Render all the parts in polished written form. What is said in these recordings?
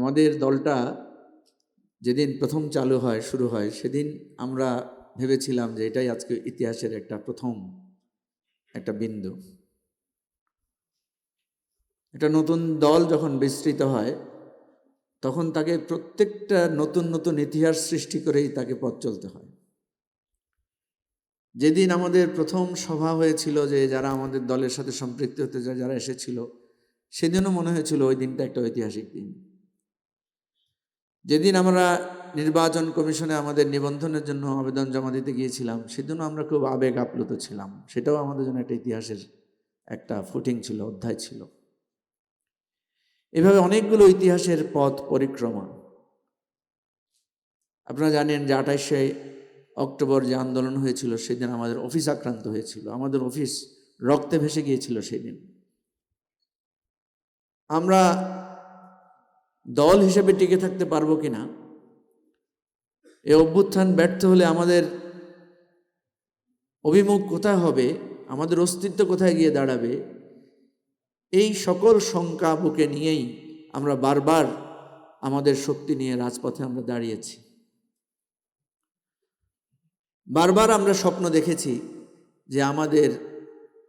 আমাদের দলটা যেদিন প্রথম চালু হয়, শুরু হয়, সেদিন আমরা ভেবেছিলাম যে এটাই আজকে ইতিহাসের একটা প্রথম একটা বিন্দু। একটা নতুন দল যখন বিস্তৃত হয় তখন তাকে প্রত্যেকটা নতুন নতুন ইতিহাস সৃষ্টি করেই তাকে পথ চলতে হয়। যেদিন আমাদের প্রথম সভা হয়েছিল, যে যারা আমাদের দলের সাথে সম্পৃক্ত হতে যারা এসেছিল, সেদিনও মনে হয়েছিল ওই দিনটা একটা ঐতিহাসিক দিন। যেদিন আমরা নির্বাচন কমিশনে আমাদের নিবন্ধনের জন্য আবেদন জমা দিতে গিয়েছিলাম, সেদিনও আমরা খুব আবেগ আপ্লুত ছিলাম। সেটাও আমাদের জন্য একটা ইতিহাসের একটা ফুটিং ছিল, অধ্যায় ছিল। এভাবে অনেকগুলো ইতিহাসের পথ পরিক্রমা। আপনারা জানেন যে 28শে অক্টোবর যে আন্দোলন হয়েছিল, সেদিন আমাদের অফিস আক্রান্ত হয়েছিল, আমাদের অফিস রক্তে ভেসে গিয়েছিল। সেদিন আমরা দল হিসেবে টিকে থাকতে পারবো কিনা, এই অভ্যুত্থান ব্যর্থ হলে আমাদের অভিমুখ কোথায় হবে, আমাদের অস্তিত্ব কোথায় গিয়ে দাঁড়াবে, এই সকল শঙ্কা বুকে নিয়েই আমরা বারবার আমাদের শক্তি নিয়ে রাজপথে আমরা দাঁড়িয়েছি। বারবার আমরা স্বপ্ন দেখেছি যে আমাদের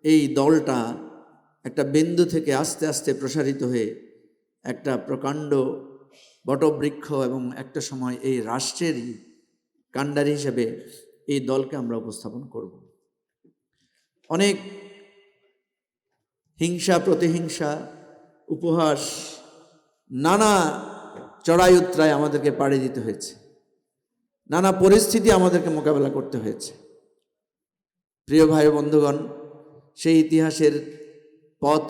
এই দলটা একটা বিন্দু থেকে আস্তে আস্তে প্রসারিত হয়ে একটা প্রকাণ্ড বটবৃক্ষ এবং একটা সময় এই রাষ্ট্রেরই কাণ্ডারি হিসেবে এই দলকে আমরা উপস্থাপন করব। অনেক হিংসা, প্রতিহিংসা, উপহাস, নানা চড়াই উতরায় আমাদেরকে পাড়ি দিতে হয়েছে, নানা পরিস্থিতি আমাদেরকে মোকাবেলা করতে হয়েছে। প্রিয় ভাই বন্ধুগণ, সেই ইতিহাসের পথ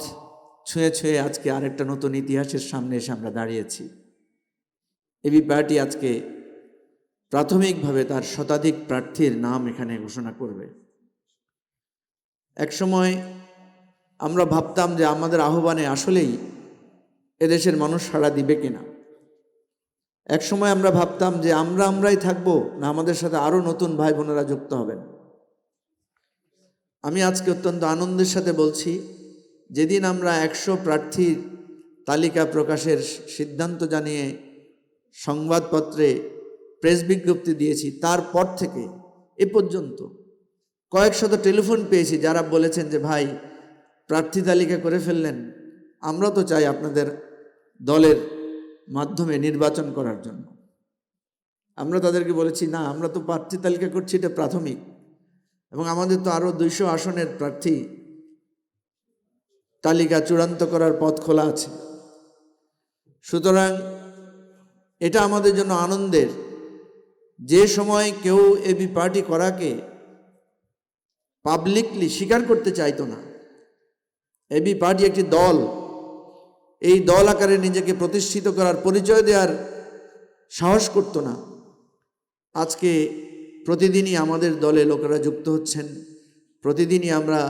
ছুঁয়ে ছুঁয়ে আজকে আরেকটা নতুন ইতিহাসের সামনে এসে আমরা দাঁড়িয়েছি। এবি পার্টি আজকে প্রাথমিকভাবে তার শতাধিক প্রার্থীর নাম এখানে ঘোষণা করবে। একসময় আমরা ভাবতাম যে আমাদের আহ্বানে আসলেই এদেশের মানুষ সাড়া দিবে কিনা। একসময় আমরা ভাবতাম যে আমরাই থাকবো, না আমাদের সাথে আরও নতুন ভাই বোনেরা যুক্ত হবেন। আমি আজকে অত্যন্ত আনন্দের সাথে বলছি, যেদিন আমরা 100 প্রার্থীর তালিকা প্রকাশের সিদ্ধান্ত জানিয়ে সংবাদপত্রে প্রেস বিজ্ঞপ্তি দিয়েছি, তারপর থেকে এ পর্যন্ত কয়েক শত টেলিফোন পেয়েছি যারা বলেছেন যে ভাই, প্রার্থী তালিকা করে ফেললেন, আমরা তো চাই আপনাদের দলের মাধ্যমে নির্বাচন করার জন্য। আমরা তাদেরকে বলেছি, না, আমরা তো প্রার্থী তালিকা করছি, এটা প্রাথমিক, এবং আমাদের তো আরও 200 আসনের প্রার্থী তালিকা চূড়ান্ত করার পথ খোলা আছে। সুতরাং এটা আমাদের জন্য আনন্দের। যে সময় কেউ এবি পার্টি করাকে পাবলিকলি স্বীকার করতে চাইতো না, এবি পার্টি একটি দল, এই দল আকারে নিজেকে প্রতিষ্ঠিত করার, পরিচয় দেওয়ার সাহস করতো না, আজকে প্রতিদিনই আমাদের দলে লোকেরা যুক্ত হচ্ছেন, প্রতিদিনই আমরা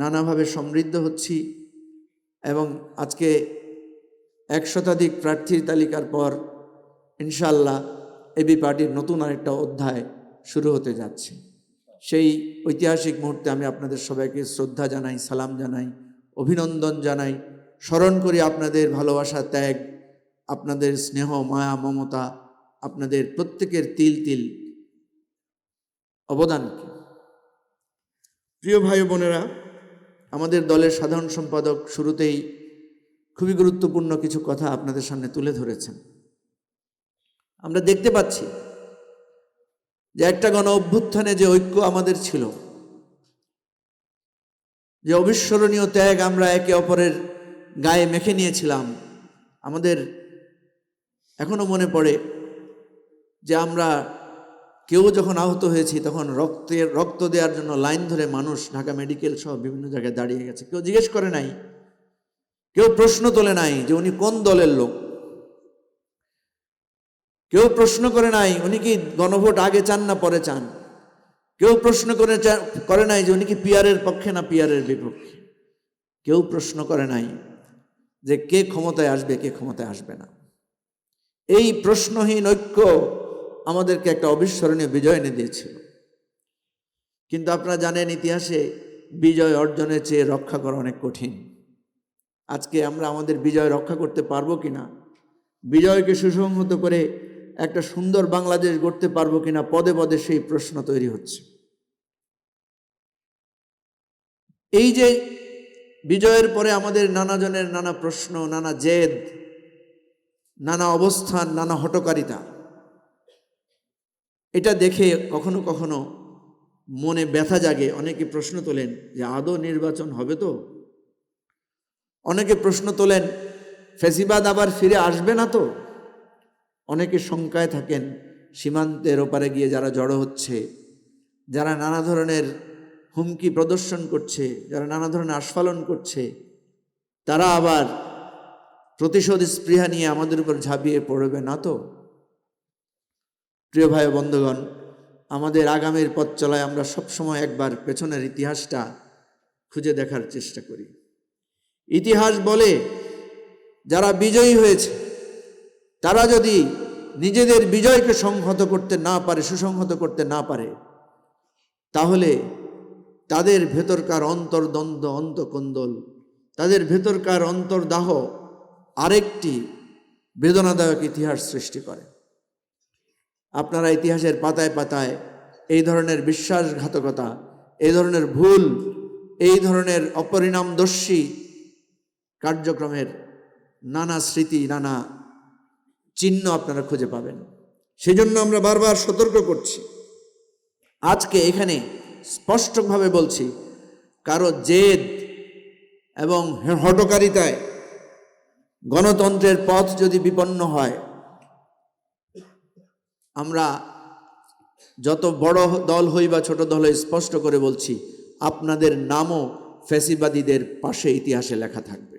নানাভাবে সমৃদ্ধ হচ্ছি, এবং আজকে 100 শতাধিক প্রার্থীর তালিকার পর ইনশাআল্লাহ এবি পার্টির নতুন আরেকটা অধ্যায় শুরু হতে যাচ্ছে। সেই ঐতিহাসিক মুহূর্তে আমি আপনাদের সবাইকে শ্রদ্ধা জানাই, সালাম জানাই, অভিনন্দন জানাই, স্মরণ করি আপনাদের ভালোবাসা, ত্যাগ, আপনাদের স্নেহ, মায়া, মমতা, আপনাদের প্রত্যেকের তিল তিল অবদানকে। প্রিয় ভাই বোনেরা, আমাদের দলের সাধারণ সম্পাদক শুরুতেই খুবই গুরুত্বপূর্ণ কিছু কথা আপনাদের সামনে তুলে ধরেছেন। আমরা দেখতে পাচ্ছি যে একটা গণ অভ্যুত্থানে যে ঐক্য আমাদের ছিল, যে অবিস্মরণীয় ত্যাগ আমরা একে অপরের গায়ে মেখে নিয়েছিলাম, আমাদের এখনো মনে পড়ে যে আমরা কেউ যখন আহত হয়েছি তখন রক্ত দেওয়ার জন্য লাইন ধরে মানুষ ঢাকা মেডিকেল সহ বিভিন্ন জায়গায় দাঁড়িয়ে গেছে। কেউ জিজ্ঞেস করে নাই, কেউ প্রশ্ন তোলে নাই যে উনি কোন দলের লোক, কেউ প্রশ্ন করে নাই উনি কি গণভোট আগে চান না পরে চান, কেউ প্রশ্ন করে নাই যে উনি কি পিয়ারের পক্ষে না পিয়ারের বিপক্ষে, কেউ প্রশ্ন করে নাই যে কে ক্ষমতায় আসবে কে ক্ষমতায় আসবে না। এই প্রশ্নহীন ঐক্য আমাদেরকে একটা অবিস্মরণীয় বিজয় এনে দিয়েছিল। কিন্তু আপনারা জানেন, ইতিহাসে বিজয় অর্জনের চেয়ে রক্ষা করা অনেক কঠিন। আজকে আমরা আমাদের বিজয় রক্ষা করতে পারবো কিনা বিজয়কে সুসংহত করে একটা সুন্দর বাংলাদেশ গড়তে পারবো কিনা পদে পদে সেই প্রশ্ন তৈরি হচ্ছে। এই যে বিজয়ের পরে আমাদের নানা জনের নানা প্রশ্ন, নানা জেদ, নানা অবস্থান, নানা হটকারিতা, এটা দেখে কখনো কখনো মনে ব্যথা জাগে। অনেকে প্রশ্ন তোলেন যে আদৌ নির্বাচন হবে তো? অনেকে প্রশ্ন তোলেন ফ্যাসিবাদ আবার ফিরে আসবে না তো? অনেকে শঙ্কায় থাকেন সীমান্তের ওপারে গিয়ে যারা জড়ো হচ্ছে, যারা নানা ধরনের হুমকি প্রদর্শন করছে, যারা নানা ধরনের আস্ফালন করছে, তারা আবার প্রতিশোধ স্পৃহা নিয়ে আমাদের উপর ঝাঁপিয়ে পড়বে না তো? প্রিয় ভাই বন্ধুগণ, আমাদের আগামীর পথ চলায় আমরা সবসময় একবার পেছনের ইতিহাসটা খুঁজে দেখার চেষ্টা করি। ইতিহাস বলে যারা বিজয়ী হয়েছে তারা যদি নিজেদের বিজয়কে সংহত করতে না পারে, সুসংহত করতে না পারে, তাহলে তাদের ভেতরকার অন্তর্দ্বন্দ্ব, অন্তকন্দল, তাদের ভেতরকার অন্তর্দাহ আরেকটি বেদনাদায়ক ইতিহাস সৃষ্টি করে। আপনারা ইতিহাসের পাতায় পাতায় এই ধরনের বিশ্বাসঘাতকতা, এই ধরনের ভুল, এই ধরনের অপরিণামদর্শী কার্যক্রমের নানা স্মৃতি, নানা চিহ্ন আপনারা খুঁজে পাবেন। সেজন্য আমরা বারবার সতর্ক করছি। আজকে এখানে স্পষ্টভাবে বলছি, কারো জেদ এবং হঠকারিতায় গণতন্ত্রের পথ যদি বিপন্ন হয়, আমরা যত বড় দল হই বা ছোট দল হই, স্পষ্ট করে বলছি, আপনাদের নামও ফ্যাসিবাদীদের পাশে ইতিহাসে লেখা থাকবে।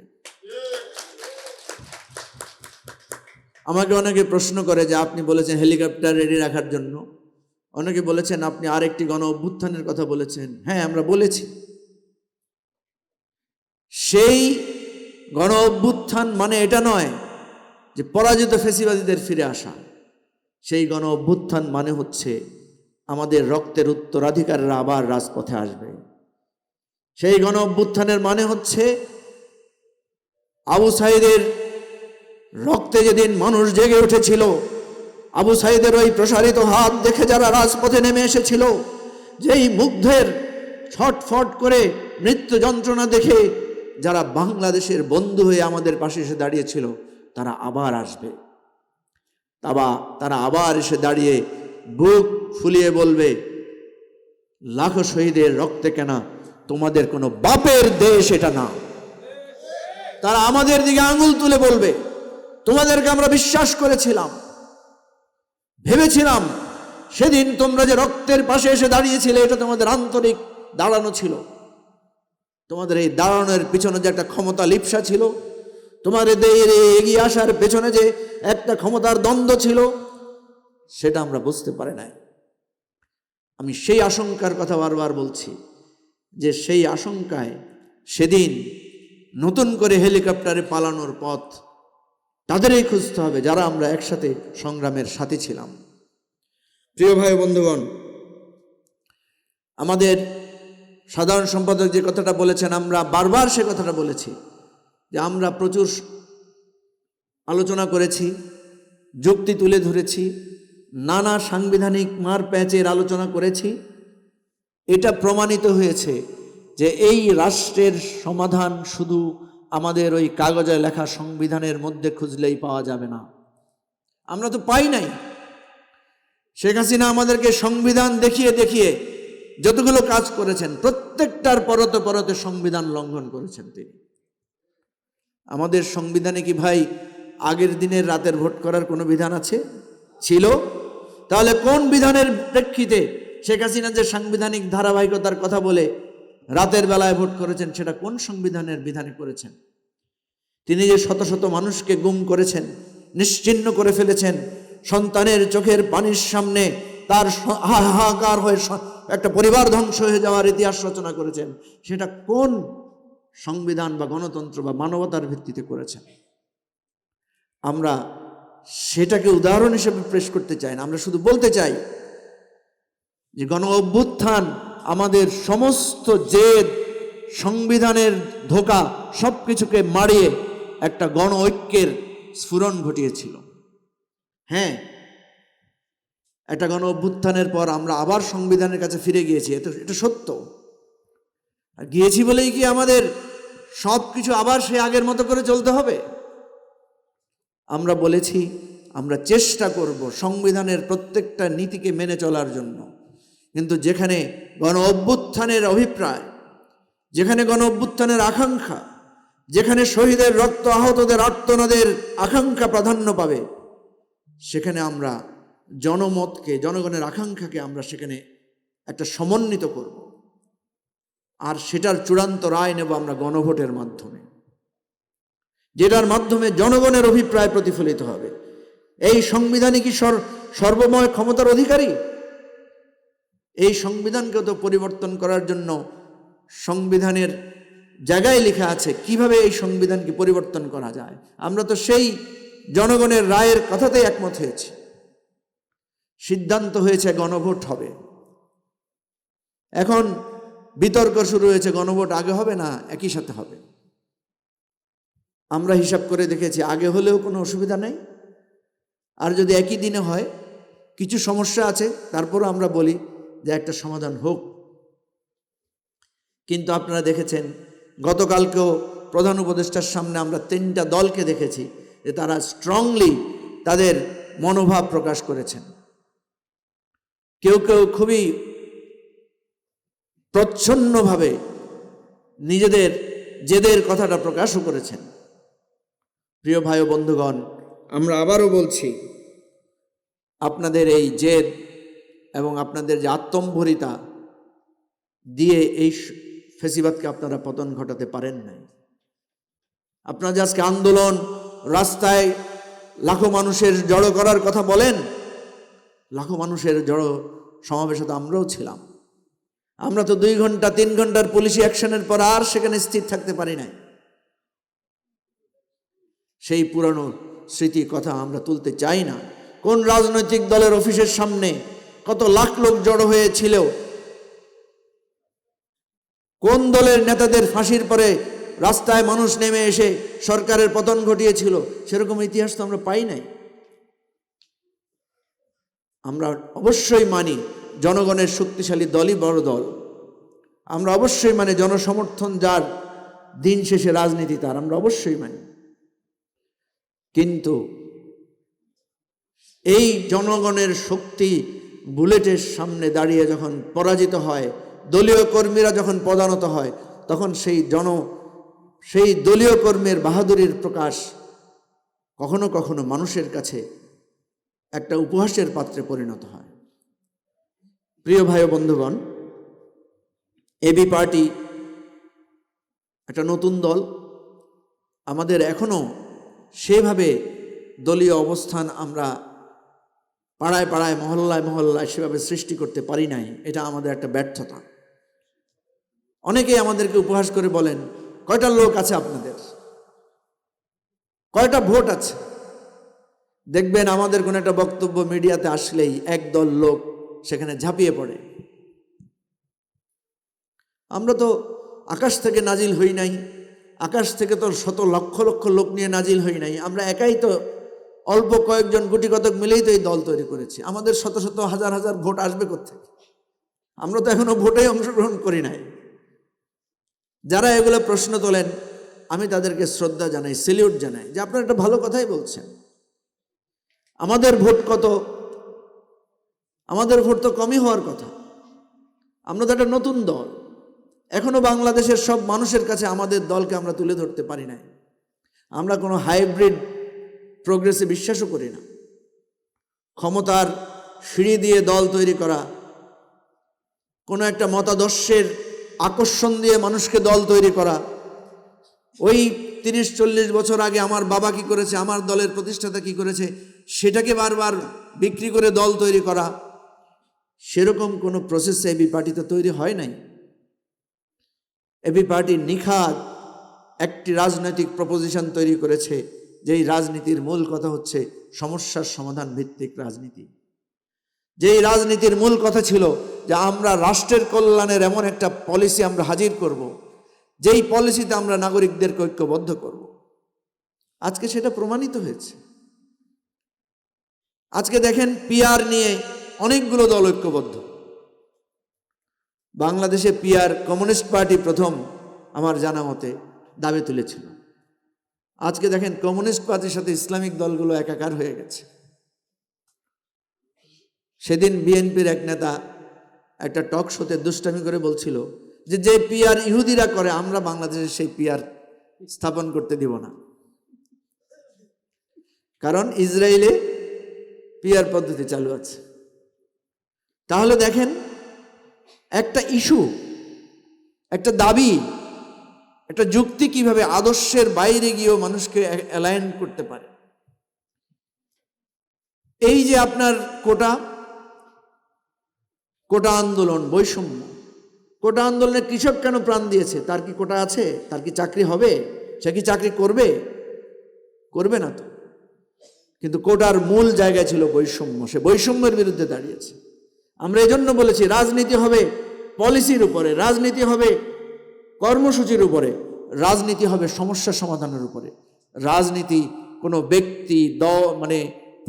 আমাকে অনেকে প্রশ্ন করে যে আপনি বলেছেন হেলিকপ্টার রেডি রাখার জন্য, অনেকে বলেছেন আপনি আরেকটি গণ অভ্যুত্থানের কথা বলেছেন। হ্যাঁ, আমরা বলেছি। সেই গণ অভ্যুত্থান মানে এটা নয় যে পরাজিত ফ্যাসিবাদীদের ফিরে আসা। সেই গণ অভ্যুত্থান মানে হচ্ছে আমাদের রক্তের উত্তরাধিকাররা আবার রাজপথে আসবে। সেই গণ অভ্যুত্থানের মানে হচ্ছে আবু সাঈদের রক্তে যেদিন মানুষ জেগে উঠেছিল, আবু সাঈদের ওই প্রসারিত হাত দেখে যারা রাজপথে নেমে এসেছিল, যেই মুগ্ধের ছটফট করে মৃত্যু যন্ত্রণা দেখে যারা বাংলাদেশের বন্ধু হয়ে আমাদের পাশে এসে দাঁড়িয়েছিল, তারা আবার আসবে। তারা আবার এসে দাঁড়িয়ে বুক ফুলিয়ে বলবে, লাখো শহীদের রক্তে কেনা তোমাদের কোনো বাপের দেশ এটা না। তারা আমাদের দিকে আঙুল তুলে বলবে, তোমাদেরকে আমরা বিশ্বাস করেছিলাম, ভেবেছিলাম সেদিন তোমরা যে রক্তের পাশে এসে দাঁড়িয়েছিলে, এটা তোমাদের আন্তরিক দাঁড়ানো ছিল। তোমাদের এই দাঁড়ানোর পিছনে যে একটা ক্ষমতা লিপ্সা ছিল, তোমাদের এগিয়ে আসার পেছনে যে একটা ক্ষমতার দ্বন্দ্ব ছিল, সেটা আমরা বুঝতে পারি নাই। আমি সেই আশঙ্কার কথা বারবার বলছি যে সেই আশঙ্কায় সেদিন নতুন করে হেলিকপ্টারে পালানোর পথ তাদেরই খুঁজতে হবে যারা আমরা একসাথে সংগ্রামের সাথী ছিলাম। প্রিয় ভাই বন্ধুগণ, আমাদের সাধারণ সম্পাদক যে কথাটা বলেছেন, আমরা বারবার সে কথাটা বলেছি যে আমরা প্রচুর আলোচনা করেছি, যুক্তি তুলে ধরেছি, নানা সাংবিধানিক মার প্যাচের আলোচনা করেছি। এটা প্রমাণিত হয়েছে যে এই রাষ্ট্রের সমাধান শুধু আমাদের ওই কাগজে লেখা সংবিধানের মধ্যে খুঁজলেই পাওয়া যাবে না। আমরা তো পাই নাই। শেখ হাসিনা আমাদেরকে সংবিধান দেখিয়ে দেখিয়ে যতগুলো কাজ করেছেন, প্রত্যেকটার পরতে পরতে সংবিধান লঙ্ঘন করেছেন তিনি। আমাদের সংবিধানে কি ভাই আগের দিনের রাতের ভোট করার কোনো বিধান আছে? ছিল? তাহলে কোন বিধানের প্রেক্ষিতে শেখ হাসিনা যে সাংবিধানিক ধারাবাহিকতার কথা বলে রাতের বেলায় ভোট করেছেন, সেটা কোন সংবিধানের বিধানে করেছেন? তিনি যে শত শত মানুষকে গুম করেছেন, নিশ্চিহ্ন করে ফেলেছেন, সন্তানের চোখের পানির সামনে তার হাহাকার হয়ে একটা পরিবার ধ্বংস হয়ে যাওয়ার ইতিহাস রচনা করেছেন, সেটা কোন সংবিধান বা গণতন্ত্র বা মানবতার ভিত্তিতে করেছেন? আমরা সেটাকে উদাহরণ হিসেবে পেশ করতে চাই না। আমরা শুধু বলতে চাই যে গণ অভ্যুত্থান আমাদের সমস্ত জেদ, সংবিধানের ধোঁকা, সব কিছুকে মারিয়ে একটা গণ ঐক্যের স্ফুরণ ঘটিয়েছিল। হ্যাঁ, একটা গণ অভ্যুত্থানের পর আমরা আবার সংবিধানের কাছে ফিরে গিয়েছি, এটা সত্য। আর গিয়েছি বলেই কি আমাদের সব কিছু আবার সে আগের মতো করে চলতে হবে? আমরা বলেছি আমরা চেষ্টা করব সংবিধানের প্রত্যেকটা নীতিকে মেনে চলার জন্য, কিন্তু যেখানে গণ অভ্যুত্থানের অভিপ্রায়, যেখানে গণ অভ্যুত্থানের আকাঙ্ক্ষা, যেখানে শহীদের রক্ত, আহতদের আর্তনাদের আকাঙ্ক্ষা প্রাধান্য পাবে, সেখানে আমরা জনমতকে, জনগণের আকাঙ্ক্ষাকে আমরা সেখানে একটা সমন্বিত করব, আর সেটার চূড়ান্ত রায় নেব আমরা গণভোটের মাধ্যমে, যেটার মাধ্যমে জনগণের অভিপ্রায় প্রতিফলিত হবে। এই সংবিধানই কি সর্বময় ক্ষমতার অধিকারী? এই সংবিধানকে তো পরিবর্তন করার জন্য সংবিধানের জায়গায় লেখা আছে কিভাবে এই সংবিধানকে পরিবর্তন করা যায়। আমরা তো সেই জনগণের রায়ের কথাতেই একমত হয়েছি। সিদ্ধান্ত হয়েছে গণভোট হবে। এখন বিতর্ক শুরু হয়েছে, গণভোট আগে হবে না একই সাথে হবে। আমরা হিসাব করে দেখেছি আগে হলেও কোনো অসুবিধা নেই, আর যদি একই দিনে হয়, কিছু সমস্যা আছে, তারপরও আমরা বলি যে একটা সমাধান হোক। কিন্তু আপনারা দেখেছেন গতকালকেও প্রধান উপদেষ্টার সামনে আমরা 3টা দলকে দেখেছি যে তারা স্ট্রংলি তাদের মনোভাব প্রকাশ করেছেন। কেউ কেউ খুবই প্রচ্ছন্নভাবে নিজেদের জেদের কথাটা প্রকাশও করেছেন। প্রিয় ভাই ও বন্ধুগণ, আমরা আবারও বলছি, আপনাদের এই জেদ এবং আপনাদের যে আত্মম্ভরিতা দিয়ে এই ফেসিবাদকে আপনারা পতন ঘটাতে পারেন নাই। আপনারা যে আজকে আন্দোলন, রাস্তায় লাখো মানুষের জড়ো করার কথা বলেন, লাখো মানুষের জড়ো সমাবেশে তো আমরাও ছিলাম। আমরা তো 2 ঘন্টা 3 ঘন্টার পুলিশি অ্যাকশনের পর আর সেখানে স্থির থাকতে পারি নাই। সেই পুরানো স্মৃতি কথা আমরা তুলতে চাই না। কোন রাজনৈতিক দলের অফিসের সামনে কত লাখ লোক জড়ো হয়েছিল, কোন দলের নেতাদের ফাঁসির পরে রাস্তায় মানুষ নেমে এসে সরকারের পতন ঘটিয়েছিল, সেরকম ইতিহাস তো আমরা পাই নাই। আমরা অবশ্যই মানি জনগণের শক্তিশালী দলই বড় দল। আমরা অবশ্যই মানি জনসমর্থন যার, দিন শেষে রাজনীতি তার, আমরা অবশ্যই মানি। কিন্তু এই জনগণের শক্তি বুলেটের সামনে দাঁড়িয়ে যখন পরাজিত হয়, দলীয় কর্মীরা যখন পদানত হয়, তখন সেই দলীয় কর্মীর বাহাদুরির প্রকাশ কখনো কখনো মানুষের কাছে একটা উপহাসের পাত্রে পরিণত হয়। প্রিয় ভাই ও বন্ধুগণ, এবি পার্টি একটা নতুন দল। আমাদের এখনো সেভাবে দলীয় অবস্থান আমরা পাড়ায় পাড়ায়, মহল্লায় মহল্লায় সেভাবে সৃষ্টি করতে পারি নাই। এটা আমাদের একটা ব্যর্থতা। অনেকেই আমাদেরকে উপহাস করে বলেন, কয়টা লোক আছে আপনাদের, কয়টা ভোট আছে? দেখবেন আমাদের কোনো একটা বক্তব্য মিডিয়াতে আসলেই একদল লোক সেখানে ঝাঁপিয়ে পড়ে। আমরা তো আকাশ থেকে নাজিল হই নাই, আকাশ থেকে তো শত লক্ষ লক্ষ লোক নিয়ে নাজিল হই নাই। আমরা একাই তো অল্প কয়েকজন গুটি কতক মিলেই তো এই দল তৈরি করেছি। আমাদের শত শত হাজার হাজার ভোট আসবে কোত্থেকে? আমরা তো এখনো ভোটেই অংশগ্রহণ করি নাই। যারা এগুলো প্রশ্ন তোলেন, আমি তাদেরকে শ্রদ্ধা জানাই, সেলিউট জানাই যে আপনারা একটা ভালো কথাই বলছেন। আমাদের ভোট কত? আমাদের ভোট তো কমই হওয়ার কথা। আমরা তো একটা নতুন দল, এখনো বাংলাদেশের সব মানুষের কাছে আমাদের দলকে আমরা তুলে ধরতে পারি নাই। আমরা কোনো হাইব্রিড প্রোগ্রেসে বিশ্বাসও করি না। ক্ষমতার সিঁড়ি দিয়ে দল তৈরি করা, কোনো একটা মতাদর্শের আকর্ষণ দিয়ে মানুষকে দল তৈরি করা, ওই 30-40 বছর আগে আমার বাবা কি করেছে, আমার দলের প্রতিষ্ঠাতা কি করেছে, সেটাকে বারবার বিক্রি করে দল তৈরি করা, সেরকম কোনো প্রসেস এবি পার্টিতে তৈরি হয় নাই। এবি পার্টি নিখাদ একটি রাজনৈতিক প্রপোজিশন তৈরি করেছে, যেই রাজনীতির মূল কথা হচ্ছে সমস্যার সমাধান ভিত্তিক রাজনীতি। যেই রাজনীতির মূল কথা ছিল যে আমরা রাষ্ট্রের কল্যাণের এমন একটা পলিসি আমরা হাজির করব, যেই পলিসিতে আমরা নাগরিকদেরকে ঐক্যবদ্ধ করব। আজকে সেটা প্রমাণিত হয়েছে। আজকে দেখেন পিআর নিয়ে অনেকগুলো দল ঐক্যবদ্ধ। বাংলাদেশে পিআর কমিউনিস্ট পার্টি প্রথম আমার জানা মতে দাবি তুলেছিল। আজকে দেখেন কমিউনিস্ট পার্টির সাথে ইসলামিক দলগুলো একাকার হয়ে গেছে। সেদিন বিএনপির এক নেতা একটা টক শোতে দুষ্টামি করে বলছিল যে যে পিআর ইহুদিরা করে আমরা বাংলাদেশে সেই পিআর স্থাপন করতে দিব না, কারণ ইসরায়েলে পিআর পদ্ধতি চালু আছে। তাহলে দেখেন একটা ইস্যু, একটা দাবি, একটা যুক্তি কিভাবে আদর্শের বাইরে গিয়েও মানুষকে অ্যালাইন করতে পারে। এই যে আপনার কোটা আন্দোলন, বৈষম্য, কোটা আন্দোলনে কৃষক কেন প্রাণ দিয়েছে? তার কি কোটা আছে? তার কি চাকরি হবে? সে কি চাকরি করবে? করবে না তো। কিন্তু কোটার মূল জায়গায় ছিল বৈষম্য, সে বৈষম্যের বিরুদ্ধে দাঁড়িয়েছে। আমরা এজন্য বলেছি রাজনীতি হবে পলিসির উপরে, রাজনীতি হবে কর্মসূচির উপরে, রাজনীতি হবে সমস্যা সমাধানের উপরে। রাজনীতি কোনো ব্যক্তি মানে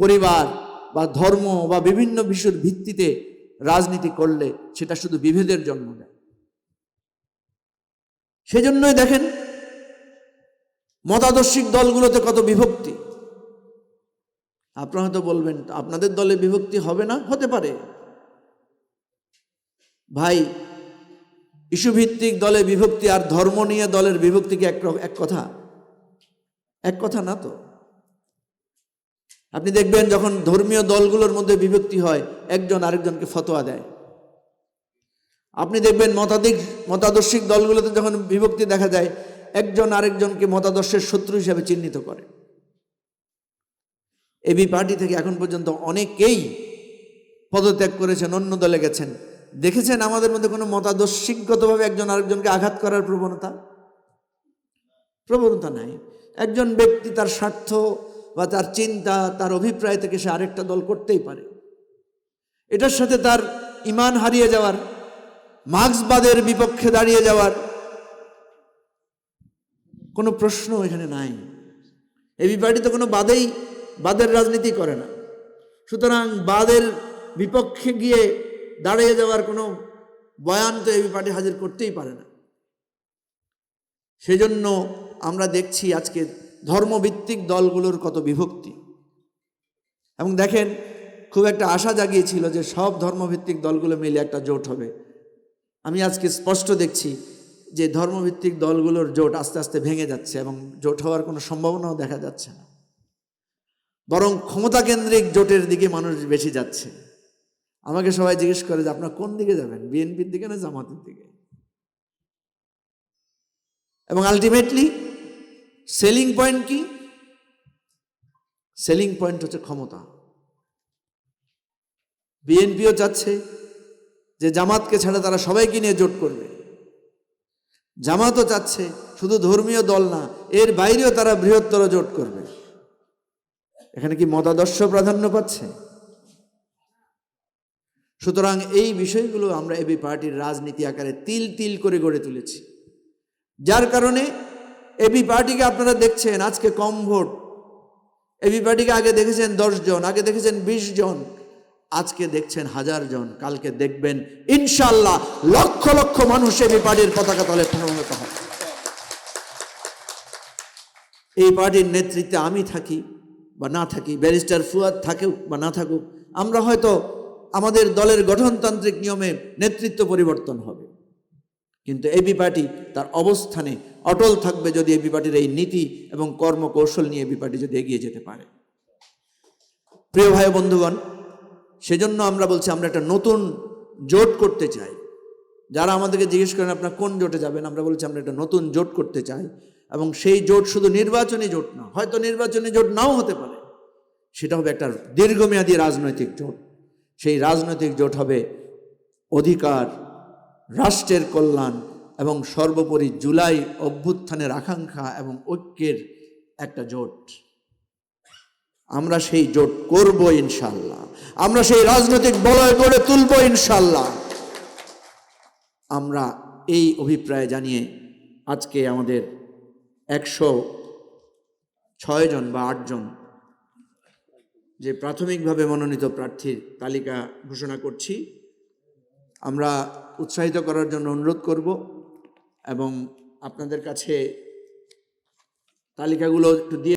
পরিবার বা ধর্ম বা বিভিন্ন বিষয়ের ভিত্তিতে রাজনীতি করলে সেটা শুধু বিভেদের জন্ম দেয়। সেজন্যই দেখেন মতাদর্শিক দলগুলোতে কত বিভক্তি। আপনারা হয়তো বলবেন আপনাদের দলে বিভক্তি হবে না, হতে পারে ভাই। ইস্যুভিত্তিক দলে বিভক্তি আর ধর্ম নিয়ে দলের বিভক্তি কি এক কথা? এক কথা না তো। আপনি দেখবেন যখন ধর্মীয় দলগুলোর মধ্যে বিভক্তি হয়, একজন আরেকজনকে ফতোয়া দেয়। আপনি দেখবেন মতাদর্শিক দলগুলোতে যখন বিভক্তি দেখা যায়, একজন আরেকজনকে মতাদর্শের শত্রু হিসেবে চিহ্নিত করে। এবি পার্টি থেকে এখন পর্যন্ত অনেকেই পদত্যাগ করেছেন, অন্য দলে গেছেন। দেখেছেন আমাদের মধ্যে কোনো মতাদর্শিকগতভাবে একজন আরেকজনকে আঘাত করার প্রবণতা নাই। একজন ব্যক্তি তার স্বার্থ বা তার চিন্তা, তার অভিপ্রায় থেকে সে আরেকটা দল করতেই পারে। এটার সাথে তার ঈমান হারিয়ে যাওয়ার, মার্ক্সবাদের বিপক্ষে দাঁড়িয়ে যাওয়ার কোনো প্রশ্ন এখানে নাই। এবি পার্টি তো কোনো বাদের রাজনীতি করে না। সুতরাং বাদের বিপক্ষে গিয়ে দাঁড়িয়ে যাওয়ার কোনো বয়ান তো এবি পার্টি হাজির করতেই পারে না। সেজন্য আমরা দেখছি আজকে ধর্মভিত্তিক দলগুলোর কত বিভক্তি। এবং দেখেন খুব একটা আশা জাগিয়েছিল যে সব ধর্মভিত্তিক দলগুলো মিলে একটা জোট হবে। আমি আজকে স্পষ্ট দেখছি যে ধর্মভিত্তিক দলগুলোর জোট আস্তে আস্তে ভেঙে যাচ্ছে এবং জোট হওয়ার কোনো সম্ভাবনাও দেখা যাচ্ছে না। বরং ক্ষমতাকেন্দ্রিক জোটের দিকে মানুষ বেশি যাচ্ছে। আমাকে সবাই জিজ্ঞেস করে যে আপনারা কোন দিকে যাবেন, বিএনপির দিকে না জামাতের দিকে? এবং আলটিমেটলি সেলিং পয়েন্ট কি? সেলিং পয়েন্ট হচ্ছে ক্ষমতা। বিএনপিও চাচ্ছে যে জামাতকে ছাড়া তারা সবাইকে নিয়ে জোট করবে। জামাতও চাচ্ছে শুধু ধর্মীয় দল না, এর বাইরেও তারা বৃহত্তর জোট করবে। এখানে কি মতাদর্শ প্রাধান্য পাচ্ছে? সুতরাং এই বিষয়গুলো আমরা এবি পার্টির রাজনীতি আকারে তিল তিল করে গড়ে তুলেছি, যার কারণে এবি পার্টিকে আপনারা দেখছেন আজকে কম ভোট। এবি পার্টিকে আগে দেখেছেন 10 জন, আগে দেখেছেন 20 জন, আজকে দেখছেন 1000 জন, কালকে দেখবেন ইনশাআল্লাহ লক্ষ লক্ষ মানুষ এবি পার্টির পতাকা তলে সমবেত হবে। এই পার্টির নেতৃত্বে আমি থাকি বা না থাকি, ব্যারিস্টার ফুয়াদ থাকুক বা না থাকুক, আমরা হয়তো আমাদের দলের গঠনতান্ত্রিক নিয়মে নেতৃত্ব পরিবর্তন হবে, কিন্তু এবি পার্টি তার অবস্থানে অটল থাকবে যদি এবি পার্টির এই নীতি এবং কর্মকৌশল নিয়ে এবি পার্টি যদি এগিয়ে যেতে পারে। প্রিয় ভাই বন্ধুগণ, সেজন্য আমরা বলছি আমরা একটা নতুন জোট করতে চাই। যারা আমাদেরকে জিজ্ঞেস করেন আপনারা কোন জোটে যাবেন, আমরা বলছি আমরা একটা নতুন জোট করতে চাই। এবং সেই জোট শুধু নির্বাচনী জোট না, হয়তো নির্বাচনী জোট নাও হতে পারে, সেটা হবে একটা দীর্ঘমেয়াদী রাজনৈতিক জোট। সেই রাজনৈতিক জোট হবে অধিকার, রাষ্ট্রের কল্যাণ এবং সর্বোপরি জুলাই অভ্যুত্থানের আকাঙ্ক্ষা এবং ঐক্যের একটা জোট। আমরা সেই জোট করব ইনশাআল্লাহ। আমরা সেই রাজনৈতিক বলয় গড়ে তুলব ইনশাআল্লাহ। আমরা এই অভিপ্রায় জানিয়ে আজকে আমাদের 6 জন বা 8 জন যে প্রাথমিকভাবে মনোনীত প্রার্থীর তালিকা ঘোষণা করছি। আমরা উৎসাহিত করার জন্য অনুরোধ করব এবং আপনাদের কাছে তালিকাগুলো একটু দিয়ে